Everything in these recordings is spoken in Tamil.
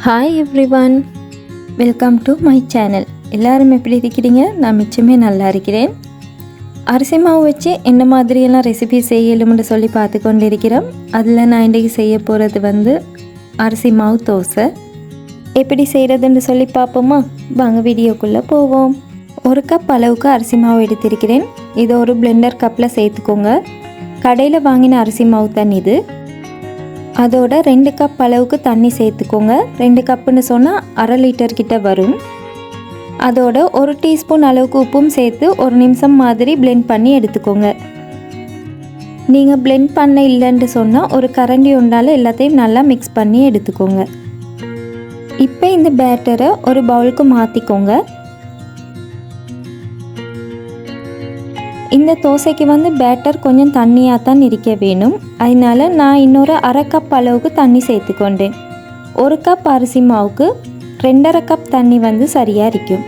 Hi everyone, welcome to my channel. எல்லாரும் எப்படி இருக்கீங்க? நான் மிச்சமே நல்லா இருக்கிறேன். அரிசி மாவு வச்சு என்ன மாதிரியெல்லாம் ரெசிபி செய்யலும்னு சொல்லி பார்த்து கொண்டு இருக்கிறோம். அதில் நான் இன்றைக்கி செய்ய போகிறது அரிசி மாவு தோசை. எப்படி செய்கிறதுன்னு சொல்லி பார்ப்போமா? வாங்க வீடியோக்குள்ளே போவோம். ஒரு கப் அளவுக்கு அரிசி மாவு எடுத்திருக்கிறேன். இதை ஒரு பிளெண்டர் கப்பில் சேர்த்துக்கோங்க. கடையில் வாங்கின அரிசி மாவு தான் இது. அதோட 2 கப் அளவுக்கு தண்ணி சேர்த்துக்கோங்க. 2 கப்புன்னு சொன்னால் 1/2 லிட்டர் கிட்ட வரும். அதோட 1 டீஸ்பூன் அளவுக்கு உப்பும் சேர்த்து ஒரு நிமிஷம் மாதிரி பிளெண்ட் பண்ணி எடுத்துக்கோங்க. நீங்கள் பிளெண்ட் பண்ண இல்லைன்னு சொன்னால் ஒரு கரண்டி ஒன்றால் எல்லாத்தையும் நல்லா மிக்ஸ் பண்ணி எடுத்துக்கோங்க. இப்போ இந்த பேட்டரை ஒரு பவுலுக்கு மாற்றிக்கோங்க. இந்த தோசைக்கு பேட்டர் கொஞ்சம் தண்ணியாக தான் இருக்க வேணும். அதனால் நான் இன்னொரு 1/2 கப் அளவுக்கு தண்ணி சேர்த்துக்கொண்டேன். 1 கப் அரிசி மாவுக்கு 2.5 கப் தண்ணி சரியாக இருக்கும்.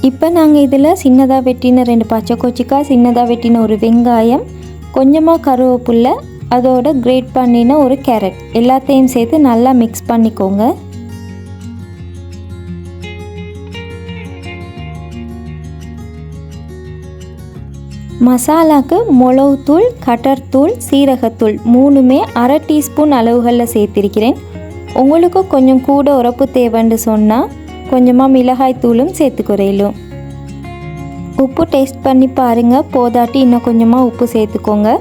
இப்போ நாங்கள் இதில் சின்னதாக வெட்டின 2 பச்சை கொச்சிக்காய், சின்னதாக வெட்டின ஒரு வெங்காயம், கொஞ்சமாக கருவேப்பிலை, அதோட கிரேட் பண்ணின ஒரு கேரட் எல்லாத்தையும் சேர்த்து நல்லா மிக்ஸ் பண்ணிக்கோங்க. மசாலாக்கு மிளகுத்தூள், கட்டர்த்தூள், சீரகத்தூள் 3மே 1/2 டீஸ்பூன் அளவுகளில் சேர்த்திருக்கிறேன். உங்களுக்கு கொஞ்சம் கூட உரப்பு தேவைன்னு சொன்னால் கொஞ்சமாக மிளகாய் தூளும் சேர்த்துக்குறையிலும். உப்பு டேஸ்ட் பண்ணி பாருங்கள். போதாட்டி இன்னும் கொஞ்சமாக உப்பு சேர்த்துக்கோங்க.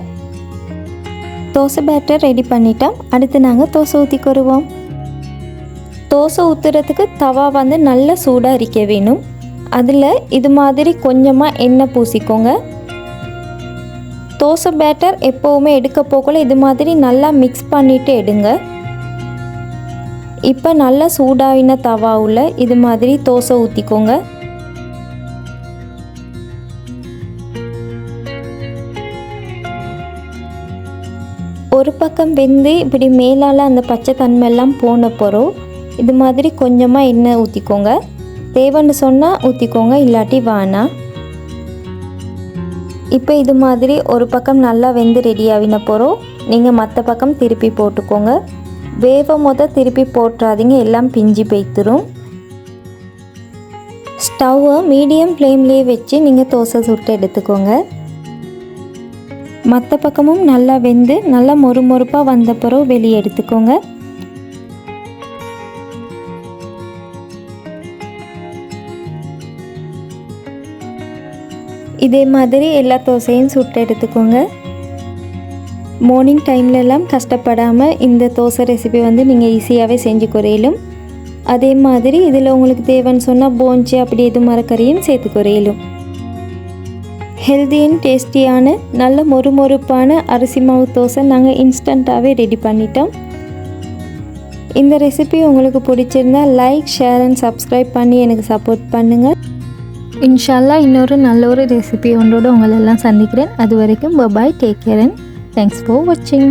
தோசை பேட்டர் ரெடி பண்ணிட்டோம். அடுத்து நாங்கள் தோசை ஊற்றிக்குருவோம். தோசை ஊற்றுறதுக்கு தவா நல்லா சூடாக இருக்க வேணும். அதில் இது மாதிரி கொஞ்சமாக எண்ணெய் பூசிக்கோங்க. தோசை பேட்டர் எப்போவுமே எடுக்க போகல இது மாதிரி நல்லா மிக்ஸ் பண்ணிவிட்டு எடுங்க. இப்போ நல்லா சூடாகின தவாவில் இது மாதிரி தோசை ஊற்றிக்கோங்க. ஒரு பக்கம் வெந்து இப்படி மேலால் அந்த பச்சை தன்மையெல்லாம் போன பிறகு இது மாதிரி கொஞ்சமாக எண்ணெய் ஊற்றிக்கோங்க. தேவைன்னு சொன்னால் ஊற்றிக்கோங்க, இல்லாட்டி வேணாம். இப்போ இது மாதிரி ஒரு பக்கம் நல்லா வெந்து ரெடி ஆகின பிறகு நீங்கள் மற்ற பக்கம் திருப்பி போட்டுக்கோங்க. திருப்பி போட்டுறாதீங்க, எல்லாம் பிஞ்சு போய்த்துரும். ஸ்டவ்வை மீடியம் ஃப்ளேம்லேயே வச்சு நீங்கள் தோசை சுட்டு எடுத்துக்கோங்க. மற்ற பக்கமும் நல்லா வெந்து நல்லா மொறுமொறுப்பாக வந்த பிறகு வெளியே எடுத்துக்கோங்க. இதே மாதிரி எல்லா தோசையும் சுட்டு எடுத்துக்கோங்க. மார்னிங் டைம்லலாம் கஷ்டப்படாமல் இந்த தோசை ரெசிபி நீங்கள் ஈஸியாகவே செஞ்சு குறையிலும். அதே மாதிரி இதில் உங்களுக்கு தேவைன்னு சொன்னால் போஞ்சி அப்படி எது மரக்கறியும் சேர்த்து குறையிலும். ஹெல்தி அண்ட் டேஸ்டியான நல்ல மொறுமொறுப்பான அரிசி மாவு தோசை நாங்கள் இன்ஸ்டண்ட்டாகவே ரெடி பண்ணிட்டோம். இந்த ரெசிபி உங்களுக்கு பிடிச்சிருந்தால் லைக், ஷேர் அண்ட் சப்ஸ்கிரைப் பண்ணி எனக்கு சப்போர்ட் பண்ணுங்கள். இன்ஷால்லா இன்னொரு நல்ல ஒரு ரெசிபி ஒன்றோடு உங்களெல்லாம் சந்திக்கிறேன். அது வரைக்கும் bye, take care and thanks for வாட்சிங்.